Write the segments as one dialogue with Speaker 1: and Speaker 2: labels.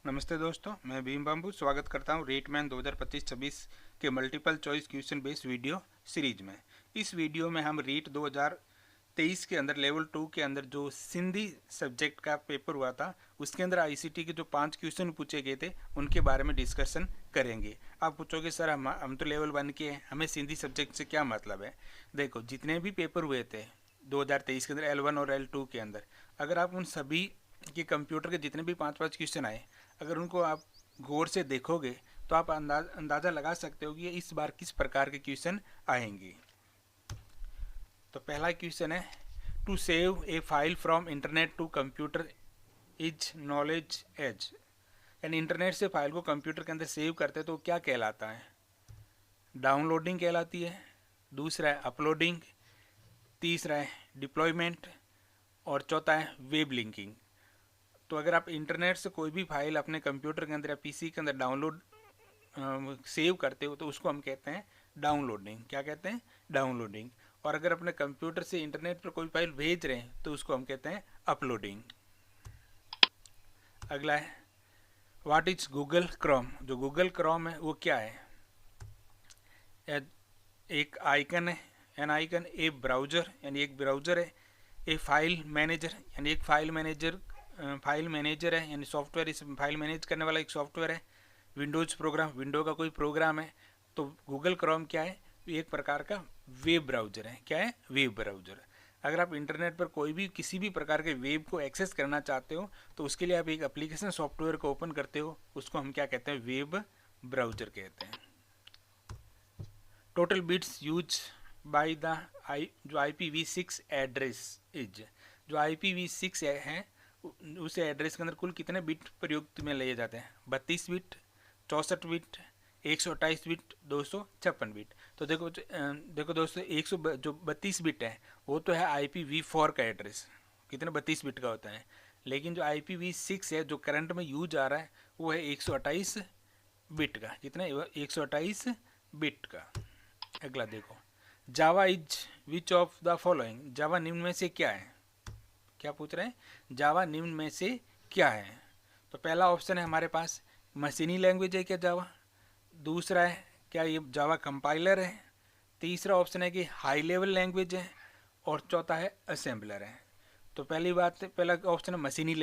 Speaker 1: नमस्ते दोस्तों, मैं भीम बाबू स्वागत करता हूं रेटमैन 2025-26 के multiple choice question based video series में। इस वीडियो में हम रीट 2023 के अंदर लेवल 2 के अंदर जो सिंधी सब्जेक्ट का पेपर हुआ था उसके अंदर आईसीटी के जो 5 क्वेश्चन पूछे गए थे उनके बारे में डिस्कशन करेंगे। आप पूछोगे सर हम तो लेवल 1 के हैं, हमें सिंधी सब्जेक्ट से क्या मतलब है। देखो, जितने भी पेपर हुए थे 2023 के अंदर L1 और L2 के अंदर, अगर आप उन सभी कि कंप्यूटर के जितने भी 5-5 क्वेश्चन आए, अगर उनको आप गौर से देखोगे तो आप अंदाज़ा लगा सकते हो कि इस बार किस प्रकार के क्वेश्चन आएंगे। तो पहला क्वेश्चन है, to save a file from internet to computer is knowledge as. यानी इंटरनेट से फाइल को कंप्यूटर के अंदर सेव करते हैं तो क्या कहलाता है? डाउनलोडिंग कहलाती है, दूसरा है अपलोडिंग, तीसरा है डिप्लॉयमेंट और चौथा है वेब लिंकिंग। तो अगर आप इंटरनेट से कोई भी फाइल अपने कंप्यूटर के अंदर या पीसी के अंदर डाउनलोड सेव करते हो तो उसको हम कहते हैं डाउनलोडिंग। क्या कहते हैं? डाउनलोडिंग। और अगर अपने कंप्यूटर से इंटरनेट पर कोई फाइल भेज रहे हैं तो उसको हम कहते हैं अपलोडिंग। अगला है, व्हाट इज गूगल क्रोम। जो गूगल क्रोम है वो क्या है? एक आइकन है, एन आइकन, ए ब्राउजर यानी एक ब्राउजर है, ए फाइल मैनेजर यानी एक फाइल मैनेजर है यानी सॉफ्टवेयर, इस फाइल मैनेज करने वाला एक सॉफ्टवेयर है, विंडोज प्रोग्राम, विंडो का कोई प्रोग्राम है। तो गूगल क्रोम क्या है? एक प्रकार का वेब ब्राउजर है। क्या है? Web browser. अगर आप इंटरनेट पर कोई भी किसी भी प्रकार के वेब को एक्सेस करना चाहते हो तो उसके लिए आप एक एप्लीकेशन सॉफ्टवेयर को ओपन करते हो, उसको हम क्या कहते हैं? वेब ब्राउजर कहते हैं। Total bits use by the जो IPv6 एड्रेस इज। जो IPv6 है उस एड्रेस के अंदर कुल कितने बिट प्रयुक्त में लिए जाते हैं? 32 बिट, 64 बिट, 128 बिट, 256 बिट। तो देखो दोस्तों, जो 32 बिट है वो तो है IPv4 का एड्रेस, कितने 32 बिट का होता है। लेकिन जो IPv6 है जो करंट में यूज आ रहा है वो है 128 बिट का। कितना? 128 बिट का। अगला देखो, Java is which of the following. Java निम्न में से क्या है? क्या पूछ रहे हैं? जावा निम्न में से क्या है? तो पहला ऑप्शन है हमारे पास मशीनी लैंग्वेज है क्या जावा, दूसरा है क्या ये जावा कंपाइलर है, तीसरा ऑप्शन है कि हाई लेवल लैंग्वेज है और चौथा है असेंबलर है। तो पहला ऑप्शन है मशीनी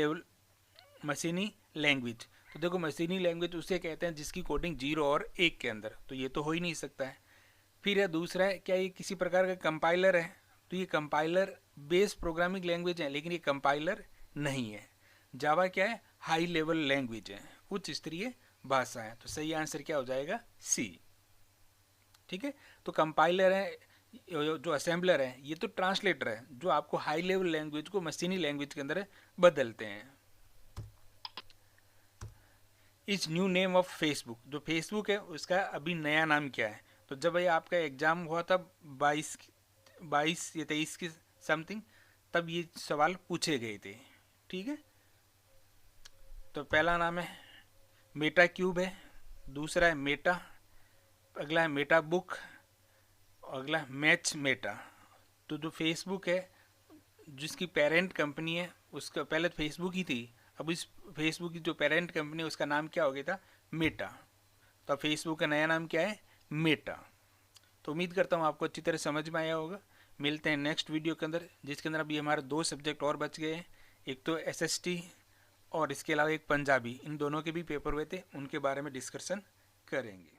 Speaker 1: लैंग्वेज। तो देखो, मशीनी लैंग्वेज उसे कहते हैं जिसकी कोडिंग 0 और 1 के अंदर, तो ये तो हो ही नहीं सकता है। फिर है दूसरा है क्या ये किसी प्रकार का कंपाइलर है, तो ये कंपाइलर बेस प्रोग्रामिंग लैंग्वेज है लेकिन ये कंपाइलर नहीं है। जावा क्या है? हाई लेवल लैंग्वेज है, उच्च स्तरीय भाषा है। तो सही आंसर क्या हो जाएगा? सी। ठीक है, तो कंपाइलर है, जो असेंबलर है ये तो ट्रांसलेटर है जो आपको हाई लेवल लैंग्वेज को मशीनी लैंग्वेज के अंदर बदलते हैं। Is new name of Facebook. जो फेसबुक है उसका अभी नया नाम क्या है? तो जब ये आपका एग्जाम हुआ था 22 या 23 की समथिंग, तब ये सवाल पूछे गए थे। ठीक है, तो पहला नाम है मेटा क्यूब है, दूसरा है मेटा, अगला है मेटा बुक, अगला है मैच मेटा। तो जो फेसबुक है जिसकी पेरेंट कंपनी है, उसका पहले तो फेसबुक ही थी, अब इस फेसबुक की जो पेरेंट कंपनी है उसका नाम क्या हो गया था? मेटा। तो फेसबुक का नया नाम क्या है? मेटा। तो उम्मीद करता हूँ आपको अच्छी तरह समझ में आया होगा। मिलते हैं नेक्स्ट वीडियो के अंदर जिसके अंदर अभी हमारे 2 सब्जेक्ट और बच गए हैं, एक तो SST और इसके अलावा एक पंजाबी। इन दोनों के भी पेपर हुए थे, उनके बारे में डिस्कशन करेंगे।